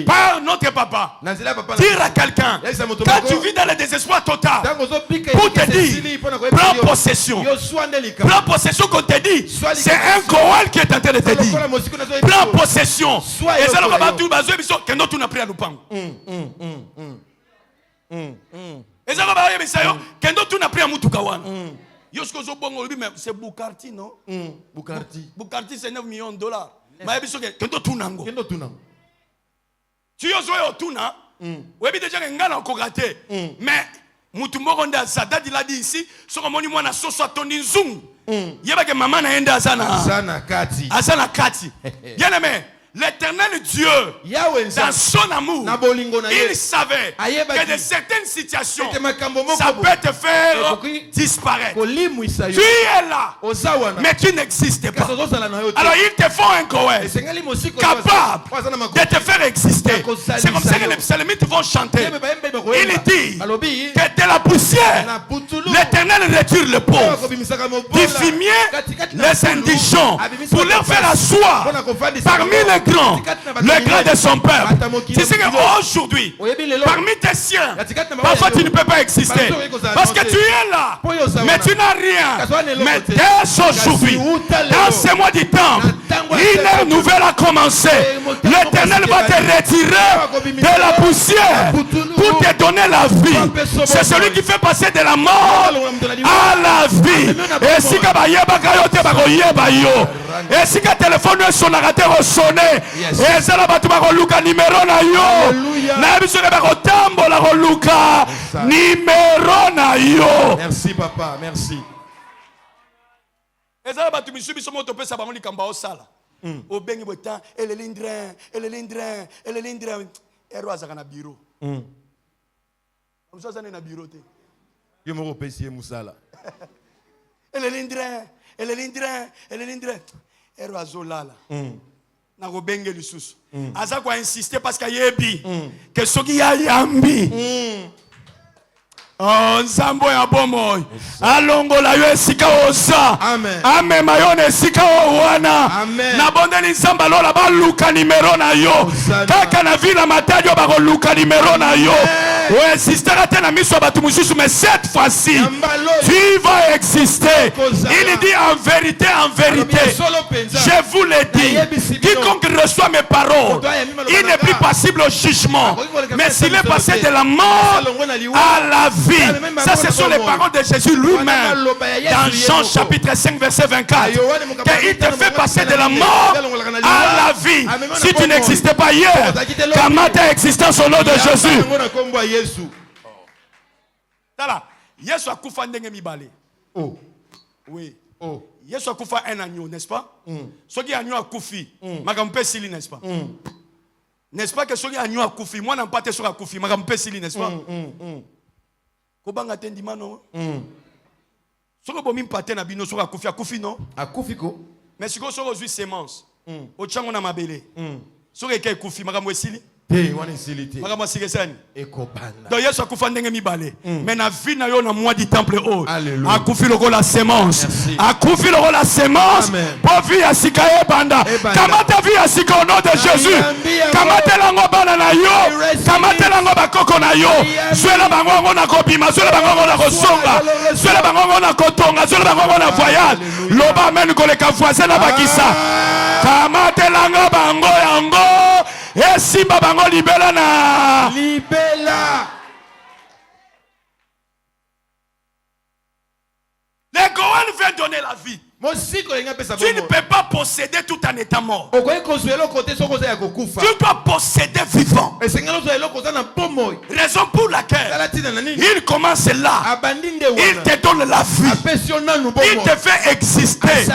par notre papa dire à quelqu'un, quand tu vis dans le désespoir total, pour te dire, prends possession. Prends possession qu'on te dit. C'est un Koal qui est en train de te dire. Prends possession. Et ça, on va tout baser, que nous n'a pris à nous prendre. Et ça va bien, ça que nous n'a pris à Moutukawan. C'est Boukarti, non? Boukarti, c'est 9 millions de dollars. Mais que nous tout n'ango. Tu es au Tuna. Oui, déjà, il y a un kogaté. Mais, Moutumoronda, Sada, il a dit ici, sur un monument à Sosatoni Zoom. Il y a que maman a un Asana Kati. Asana Kati. Bien aimé. l'éternel Dieu, dans son amour, il savait que de certaines situations, ça peut te faire disparaître. Tu es là, mais tu n'existes pas. Alors ils te font un Kohen capable de te faire exister. C'est comme ça que les psalmistes vont chanter. Il dit que de la poussière, l'éternel retire le pauvre, du fumier les indigents, pour leur faire asseoir parmi les grands, le grand de son peuple. Tu sais qu'aujourd'hui, parmi tes siens, parfois tu ne peux pas exister parce que tu es là, mais tu n'as rien. Mais dès aujourd'hui, dans ce mois du temps, une nouvelle a commencé. L'éternel va te retirer de la poussière pour te donner la vie. C'est celui qui fait passer de la mort à la vie. Et si et si le téléphone est sonné, et c'est là que tu vas luka numéro na yo. Na biso ke ba tambola ko luka numéro na yo. Merci papa, merci. Et ça là tu biso biso moto pesa bango likamba o sala. O bengi botan ele lindrin. Ero azaka na bureau. Comme ça na bureau te. Yo mo pesier musala. Ele lindrin. Ero azolala. Na ko bengi lisusu. Aza ko insister parce que yebi que soki ya yambi. Oh, nzambo ya bomoy. Alongola yo esika oza. Amen. Amema yo na esika wana. Amen. Na bondeli nzamba lola ba luka numero na yo. Kaka na vila matadio ba ko luka numero na yo. Ouais, sister atena miso batu mususu, mais cette fois-ci tu vas exister. Il dit en vérité, je vous le dis, quiconque reçoit mes paroles, il n'est plus passible au jugement, mais s'il est passé de la mort à la vie. Ça, ce sont les paroles de Jésus lui-même dans Jean chapitre 5 verset 24, qu'il te fait passer de la mort à la vie. Si tu n'existais pas hier, comment ta existence au nom de Jésus? Tala, Yesu akufa ndenge mibale. Oh. Oui. Oh. Yesu akufa un agneau, n'est-ce pas? Soki agneau akufi, makampe sili, n'est-ce pas? N'est-ce pas que soki agneau akufi, moi n'en pas te soki akufi, makampe sili, n'est-ce pas? Kobanga tendima non? Soki bomi mpate na bino soki akufi, akufi non? Akufi ko? Mais si soki ozui semence, ochango na mabele, soki eke akufi, makampe sili? Donc Yesu akufa ndenge mibale. Mais na vie na yo na moi du temple haut. Akufi loko la semence. Akufi loko la semence. Pour vie ya sika e banda. Kamata vie ya sika au nom de Jésus. Kamata lango bana na yo. Kamata lango bakoko na yo. Zwela bango ngo na kobima, zwela bango ngo na kosonga. Zwela bango ngo na kotonga, zwela bango ngo na voyage. Loba amen ko le ka voisin na bakisa. Kamata lango bango yango. Et si babango libela na libela. Le Coran veut donner la vie. Tu ne peux pas posséder tout en étant mort. Tu dois posséder vivant. Raison pour laquelle il commence là. Il te donne la vie. Il te fait exister.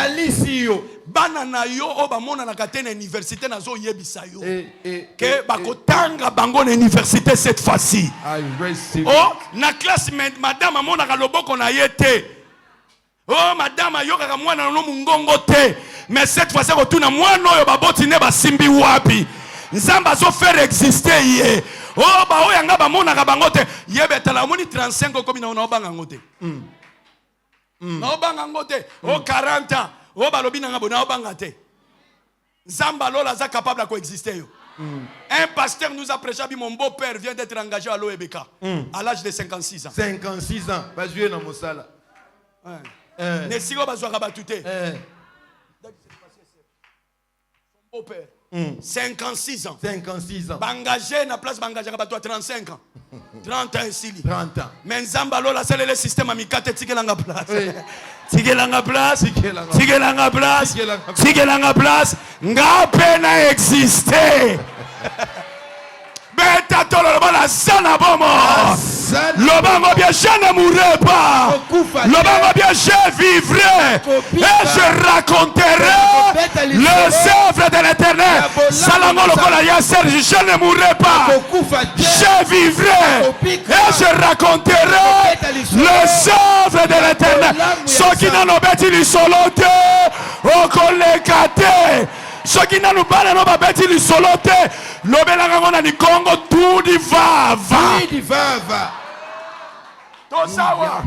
Banana yo oba mona na katena université na zo yebisa yo que bakotanga bango na université cette fois-ci. Oh na classe madame mona ka loboko na yete. Oh madame yo ka mwana no mungongo te. Mais cette fois-ci otuna mwana yo baboti ne basimbi wapi. Nzamba zo faire exister ye. Oh ba oyanga ba mona ka bango te. Yebetala moni 35 komi na obanga ngote. Na obanga ngote. Oh 40 ans. Oh balobi nanga bona obanga te. Nzamba lola za capable de coexister yo. Un pasteur nous a prêché, mon beau-père vient d'être engagé à l'OEBK à l'âge de 56 ans. 56 ans, pas jouer dans Mosala. Ne sigo bazwa kabatute. Son beau-père 56 ans. 56 ans. Bangagé na place bangagé kabato 35 ans. 30 ans ici. 30 ans. Mais Nzamba lola c'est le système amikate tikelanga place. Tikelanga place. Tikelanga place. Tikelanga place. Nga pena exister. Beta tolo la Azana bomo. Lobango bien, je ne mourrai pas. Lobango bien, je vivrai. Et je raconterai les œuvres de l'Éternel. Salamo lokola ya Serge, je ne mourrai pas. Je vivrai. Et je raconterai les œuvres de l'Éternel. Ceux qui n'ont pas bêti le solo te, au collègue. Ceux qui n'ont pas bêti le solo te, l'obélanga on a dit Congo tout dit va. Tout dit va. Tozawa.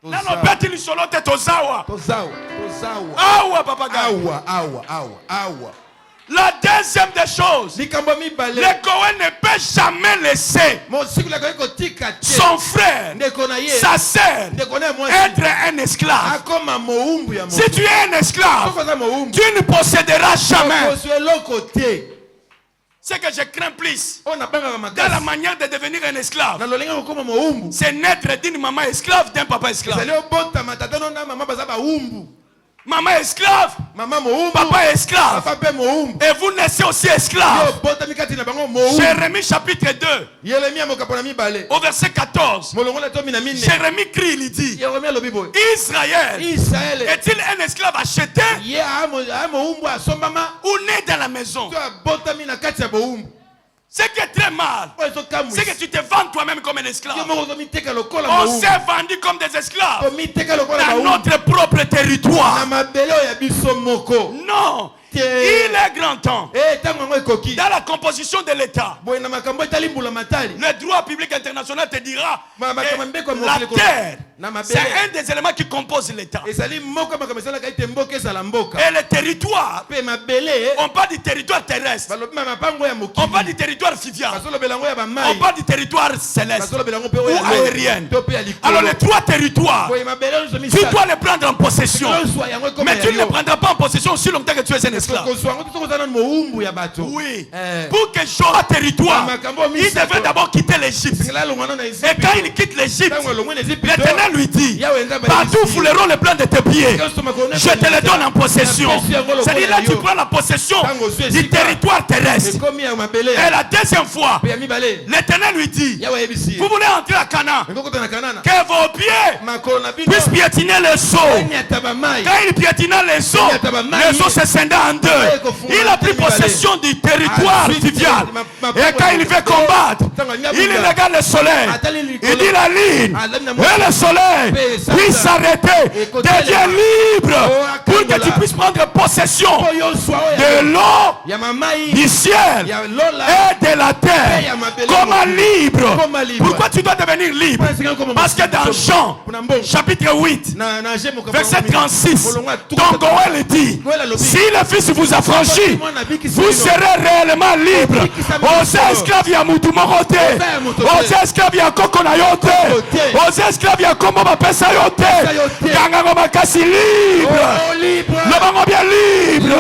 Nano bêti le solo te tozawa. Awa papa gars. Awa. La deuxième des choses, le Cohen ne peut jamais laisser son frère, sa sœur, être un esclave. Si tu es un esclave, tu ne posséderas jamais. Ce que je crains plus dans la manière de devenir un esclave, c'est naître d'une maman esclave, d'un papa esclave. Maman esclave, papa esclave, et vous naissez aussi esclave. Jérémie chapitre 2, au verset 14, Jérémie crie, il dit, Israël est-il un esclave acheté ou né dans la maison? Ce qui est très mal, c'est que tu te vends toi-même comme un esclave. On s'est vendu comme des esclaves dans notre propre territoire. Non. Il est grand temps. Dans la composition de l'État, le droit public international te dira que la terre, c'est un des éléments qui compose l'État. Et le territoire, on parle du territoire terrestre, on parle du territoire fluvial, on parle du territoire céleste ou aérien. Alors les trois territoires, tu dois les prendre en possession. Mais tu ne les prendras pas en possession aussi longtemps que tu es un esclave. Oui. Pour que soit territoire, il devait d'abord quitter l'Égypte. Et quand il quitte l'Égypte, l'Éternel lui dit, partout fouleront les plans de tes pieds, je te les donne en possession. C'est-à-dire là tu prends la possession du territoire terrestre. Et la deuxième fois, l'Éternel lui dit, vous voulez entrer à Canaan, que vos pieds puissent piétiner les seaux. Quand il piétina les seaux se scinda en deux. Il a pris possession du territoire fluvial. Et quand il veut combattre, il regarde le soleil. Il dit la ligne et le soleil puisse s'arrêter. Deviens libre pour que tu puisses prendre possession de l'eau, du ciel et de la terre. Comment libre? Pourquoi tu dois devenir libre? Parce que dans Jean chapitre 8 verset 36, ton Goël dit, si le Fils vous affranchit, vous serez réellement libre. Aux esclaves ya mutu mokote, aux esclaves ya koko na yote, aux esclaves ya kombo bapesa yote, yangango makasi libre. Le bango bien libre.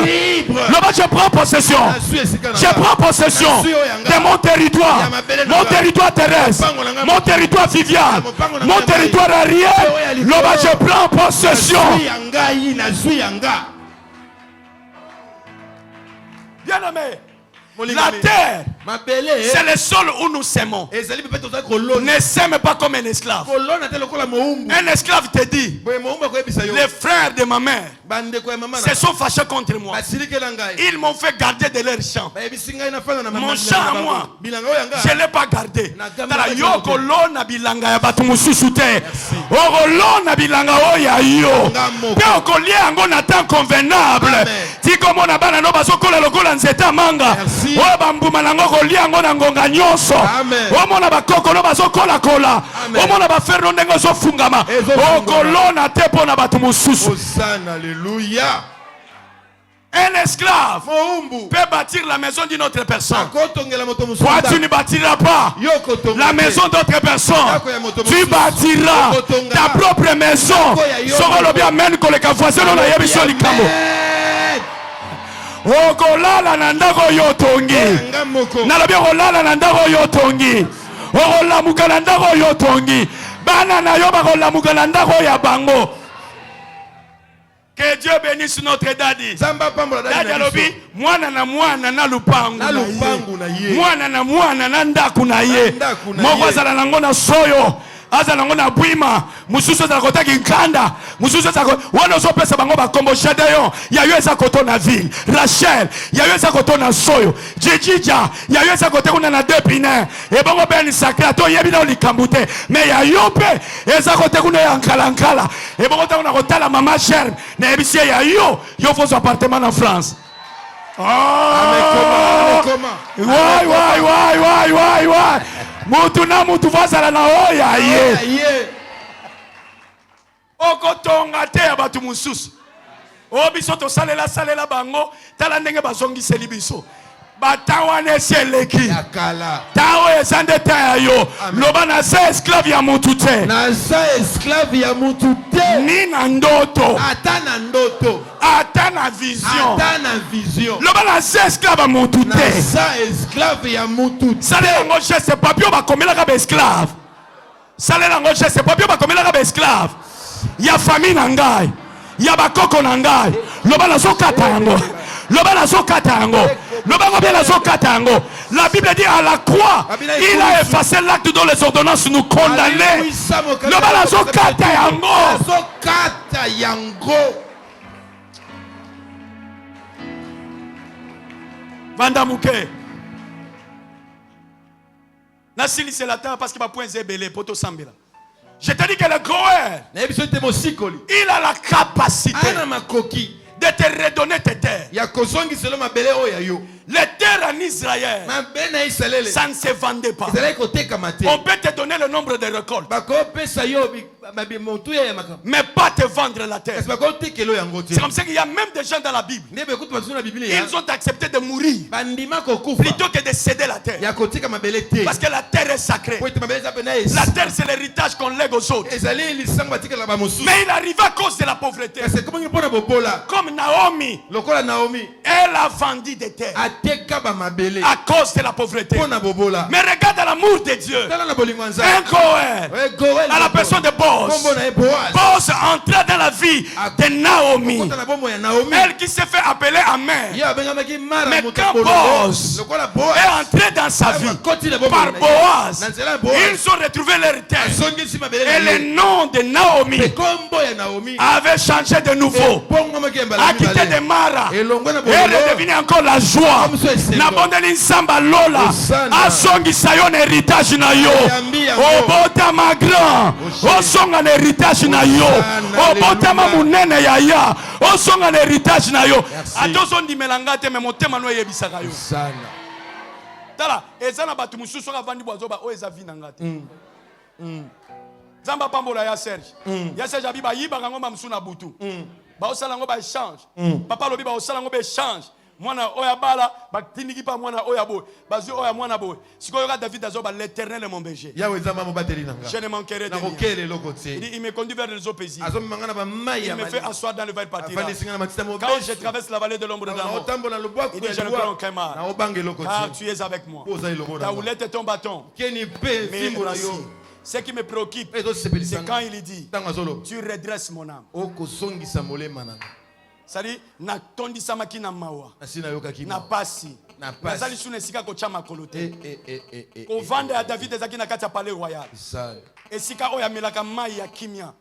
Le bango je prends possession. Je prends possession de mon territoire terrestre, mon territoire fluvial, mon territoire aérien. Le bango je prends possession. Bien-aimé, la terre, c'est le sol où nous s'aimons. Ne s'aime pas comme un esclave. Un esclave te dit, les frères de ma mère se sont fâchés contre moi. Ils m'ont fait garder de leur champ. Mon champ à moi, je ne l'ai pas gardé. Omona bakoko no bazokola kola. Omona baferno ndenge zofungama. Okolona te pona batu mususu. Alléluia. Un esclave peut bâtir la maison d'une autre personne. Toi, tu ne bâtiras pas la maison d'autre personne. Tu bâtiras ta propre maison. Soro bien men ko le kavoise no na yebiso likambo. Okolala na ndako yotongi. Nalobi okolala na ndako yotongi. Okolamuka na ndako yotongi. Bana na yo bakolamuka na ndako ya bango. Que Dieu bénisse notre daddy. Daddy alobi mwana na mwana na lupangu na ye. Mwana na mwana na ndaku na ye. Moko azala nango na soyo. Azala nango na bwima. Mususu azala kota kinkanda. Mususu azala wana so pesa bango ba kombo Shadeyon. Ya yo eza koto na ville. Rachel. Ya yo eza koto na soyo. Jijija. Ya yo eza kote kuna na depine. E bango ben sacré. To yebi na olikambute. Me ya yo pe. Eza kote kuna ya nkala. E bango ta kuna kota la mama Germe. Na ebisi ya yo. Yo faut son appartement en France. Why. Mutu na mutu vazala na oya ye. Oko tonga te ya batu mususu. O biso to salela bango. Tala ndenge bazongiseli biso. Batawa neseleki. Tawo ezande ta yo. Loba na se esclave ya mutu te. Ni na ndoto. Ata na vision. Loba na se esclave ya mutu te. Salela ngo geste papio ba komela ka ba esclave. Salela ngo geste papio ba komela ka ba esclave. Ya famille na ngai. Ya bakoko na ngai. Loba na so kata yango. La Bible dit à la croix, il a effacé l'acte dont les ordonnances nous condamnaient. Vanda Mouké. Nassili c'est la terre parce qu'il va point zébélé, poto sambila. Je te dis que le grower, il a la capacité de te redonner tes terres. Les terres en Israël, ça ne se vendait pas. On peut te donner le nombre de récoltes, mais pas te vendre la terre. C'est comme ça qu'il y a même des gens dans la Bible. Ils ont accepté de mourir plutôt que de céder la terre. Parce que la terre est sacrée. La terre, c'est l'héritage qu'on lègue aux autres. Mais il arrive à cause de la pauvreté. Comme Naomi, elle a vendu des terres à cause de la pauvreté. Mais regarde l'amour de Dieu. Un Goël à la personne de Boaz. Boaz entra dans la vie de Naomi. Elle qui s'est fait appeler Amère. Mais quand Boaz est entré dans sa vie par Boaz, ils ont retrouvé l'héritage. Et le nom de Naomi avait changé de nouveau. A quitté de Mara. Et elle est devenue encore la joie. N'abandonne Samba Lola. A songi sayon héritage na yo. Obota ma grand. O songa héritage na yo. Obota ma munene yaya. O songa héritage na yo. Atozo ndi melangate me motema no yebisaka yo. Tala, ezana batu mususu ka vandi bozo ba o ezavi nangate. Zamba pambola ya Serge. Ya Serge abiba yiba ngoma msuna butu. Ba osala ngo ba échange. Papa lobi ba osala ngo ba échange. Mwana oya bala batindiki pa mwana oya boy bazu oya mwana boy sikoyo ka David azoba l'Éternel est mon berger. Je ne manquerai de rien. Il me conduit vers les eaux paisibles. Il me fait asseoir dans le vert pâturage. Quand je traverse la vallée de l'ombre de la mort, il dit je ne crains aucun mal car tu es avec moi. Ta houlette et ton bâton. Mais aussi, ce qui me préoccupe, c'est quand il dit tu redresses mon âme. C'est-à-dire, na tondi samaki na mawa. Na pasi. Nazali suna sika ko chama kolote. Ko vande à David ezaki na kati ya palais royal. Et sika oya melaka mai ya kimia.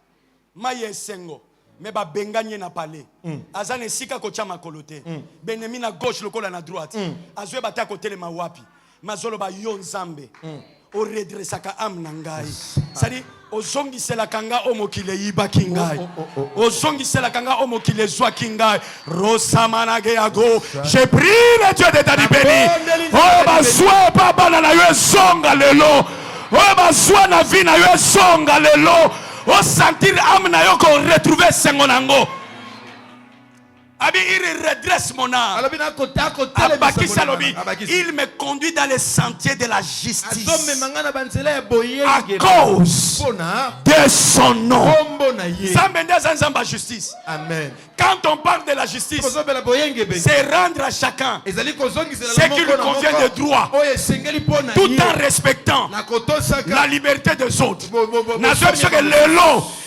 Mai ya sengo. Me ba benganye na palais. Azane sika ko chama kolote. Benemi na gauche lokola na droite. Azwe bata ko telema wapi. Mazolo ba yo nzambe. O redresaka am na ngai. C'est-à-dire ozongisela kanga omokile yiba kingai. Ozongisela kanga omokile zwa kingai. Rosamana geago. J'ai pris le Dieu de ta béni. Oh baswa papa na yo songa lelo. Oh baswa na vie na yo songa lelo. O sentir am na yo ko retrouver sengo nango. Abi il redresse mon âme. Il me conduit dans les sentiers de la justice à cause de son nom. Zambenda zanzamba justice. Amen. Quand on parle de la justice, c'est rendre à chacun ce qui lui convient de droit, tout en respectant la liberté des autres.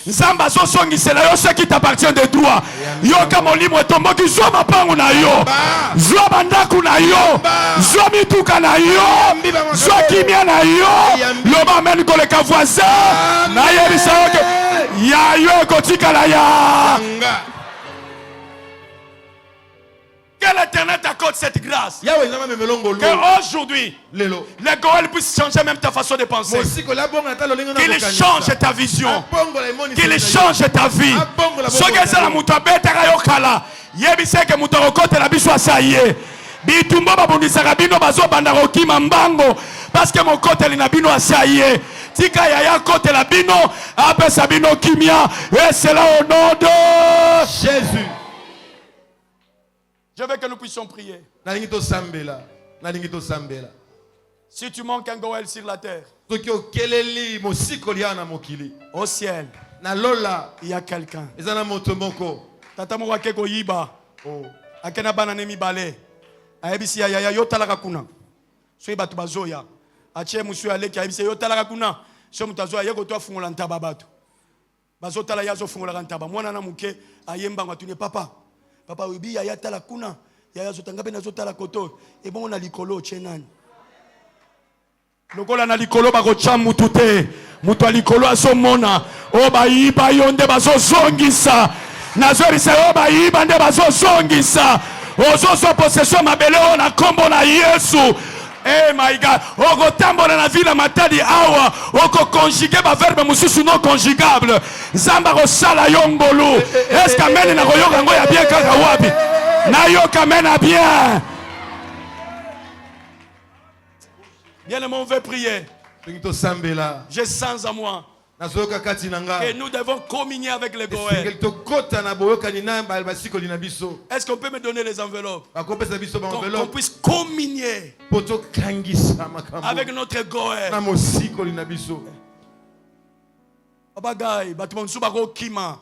Nzamba so songi c'est là ce qui t'appartient de droit. Yo kama limo tombo ki zo mapangu na yo. Zo bandaku na yo. Zo mituka na yo. Zo kimia na yo. Loba men ko le voisin. Na yebisa ke ya yo kotika la ya. Que l'Éternel t'accorde cette grâce. Qu'aujourd'hui, les Goël puissent changer même ta façon de penser. Qu'il change ta vision. Qu'il change ta vie. Ce que c'est la moutabete rayokala. Yebise que mutarokote la biswa saye. Bitumba babundisa bino bazo bandaroki mambango. Parce que mon côté l'inabino a saye. Tika yaya kote la bino. Ape sabino kimia. Et c'est là au nom de Jésus. Je veux que nous puissions prier. Si tu manques un Goël sur la terre, au ciel, il y a quelqu'un. Tata mo wake ko yiba. Akena banane mi bale. Ayebisi ya yo talaka kuna. So iba tu bazoya. Ache musu aleki ayebisi yo talaka kuna. So mutazoya yego to fungola ntaba batu. Bazotala yazo fungola ntaba. Mwana na muke ayemba ngatune papa. Papa wibi ya tala kuna ya zotanga pe na zotala koto e bon na likolo chenani lokola na likolo ba ko cha mutu te mutu alikolo azomona o ba yiba yonde bazozongisa nazorisa o ba yiba nde bazozongisa ozoso possession mabele o na kombo na Yesu. Eh my God, oko tambola na vila matadi awa, oko conjuguer ba verbe mususu non conjugable. Zamba ko sala yongolo. Est-ce que mene na koyoka ngo ya bien kaka wapi? Na yoka mena bien. Bien le monde veut prier. Je sens à moi que nous devons communier avec les Goël. Est-ce qu'on peut me donner les enveloppes? Qu'on puisse communier avec notre Goël. Abagay, batumonsu bako kima.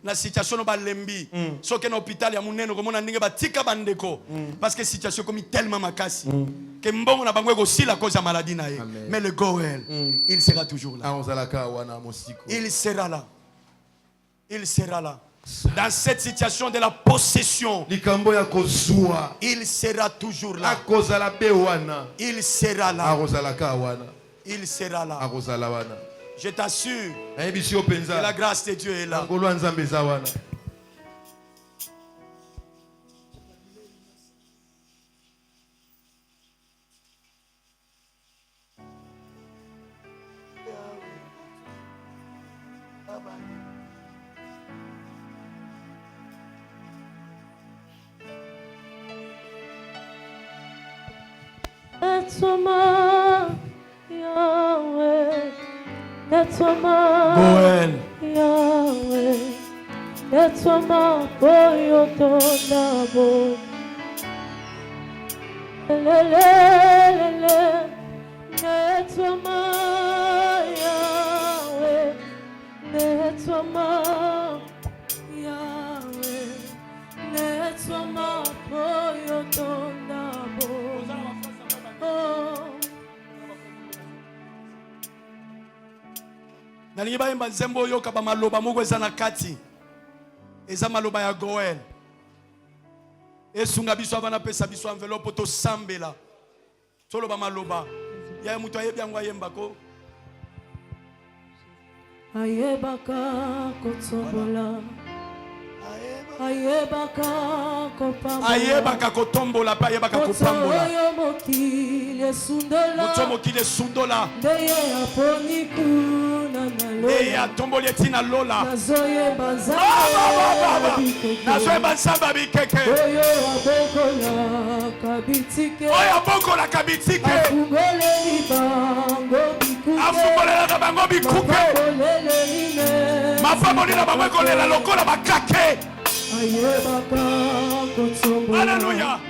La situation ba lembi. So que l'hôpital ya muneno ko mona ninge batika bandeko. Parce que situation comme tellement makasi. Que mbongo na bangwe ko si la cause de maladie na ye. Mais le Goël, il sera toujours là. Il sera là. Il sera là. Dans cette situation de la possession, il sera toujours là. Il sera là. Il sera là. Je t'assure que la grâce de Dieu est là. Goël. Nalingi ba yemba nzembo yoka ba maloba moko eza na kati. Eza maloba ya Goël. Esunga biso avana pesa biso enveloppe to sambela. Tolo ba maloba. Ya mutu ayebi yango ayemba ko. Ayebaka kotombola. Ayebaka kopambola. Ayebaka kotombola pa ayebaka kopambola. Mutomo kile sundola. Deye aponiku. Et à tomboli tina lola. Nazoye banzamba bikeke. Oyo abokola kabitike. Oyo abokola kabitike. Afungole libango bikuke. Afungole la bango bikuke. Mafamoli la bango kolela lokola bakake. Ayebaka kotombola. Alléluia.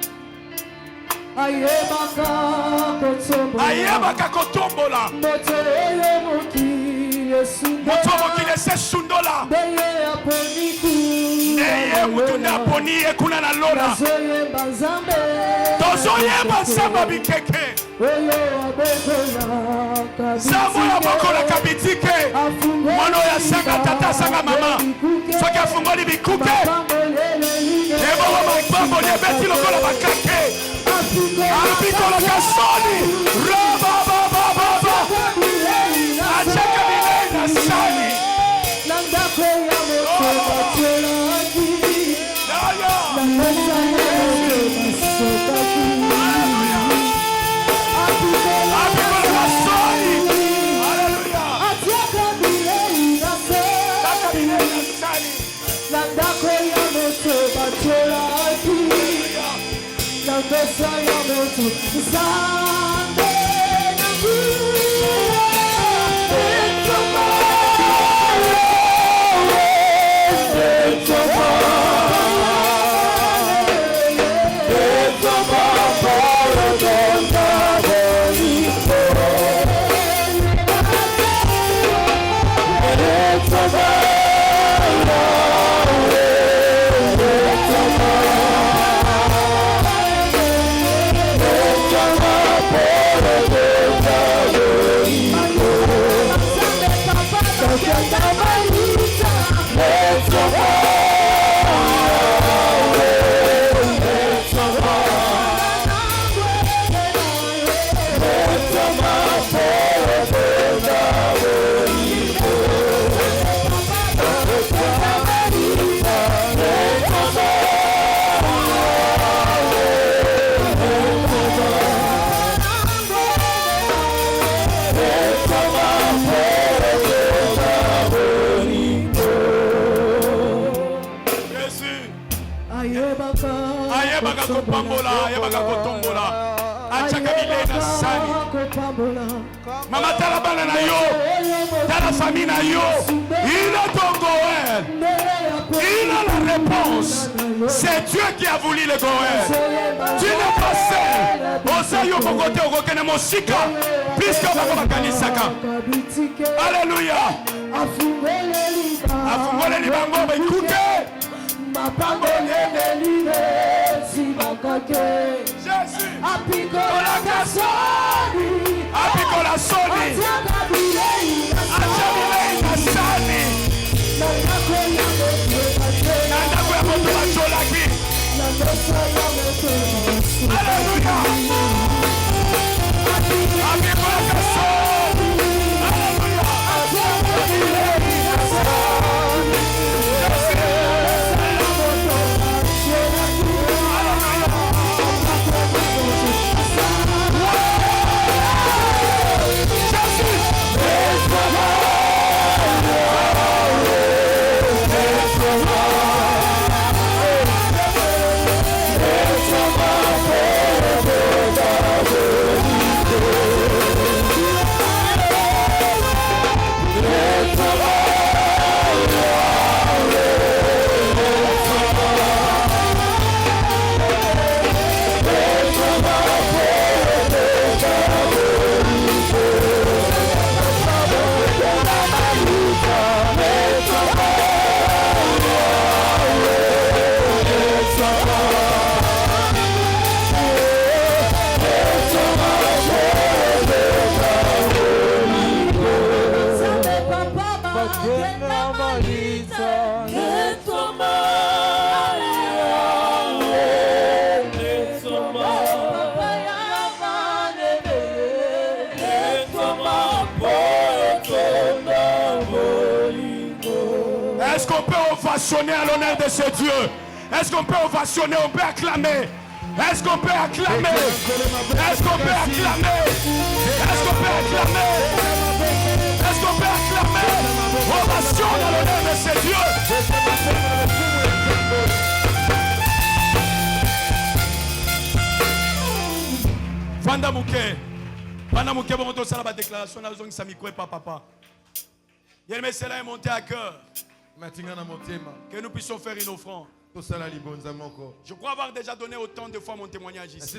Ayebaka kotombola. Ayebaka kotombola. Mutomo kile se sundola. Deye aponiku. Deye ye mutunde aponi ye kuna na lona tozoyeba nzambe bikeke nzambe oyo abokolaka bitike mwana oyo asanga tata asanga mama soki afungoli bikuke eboma mabamboli ebeti lokola bakake abikolaka soni rabababababa atiaka bilei na sani Mama tala bana na yo, tala famille na yo, il a ton Goël, il a la réponse. C'est Dieu qui a voulu le Goël. Tu n'es pas seul. Osayo kokote okokene mosika, puisque bako bakanisaka. Alléluia. Afungole libango bikuke. Jésus. Apikola kasoni. Apikola soni. Achabile kasani. Nanda kwa moto wa cholaki. Alléluia. Apikola kasoni. Alléluia. Est-ce qu'on peut ovationner à l'honneur de ce Dieu? Est-ce qu'on peut ovationner? On peut acclamer. Est-ce qu'on peut acclamer? Est-ce qu'on peut acclamer? Est-ce qu'on peut acclamer? Est-ce qu'on peut acclamer? Ovation à l'honneur de ce Dieu. Vanda Mouké. Vanda Mouké, bon, on doit faire la déclaration. On a besoin de Samiko et papa. Il y a cela est monté à cœur. Que nous puissions faire une offrande. Je crois avoir déjà donné autant de fois mon témoignage ici.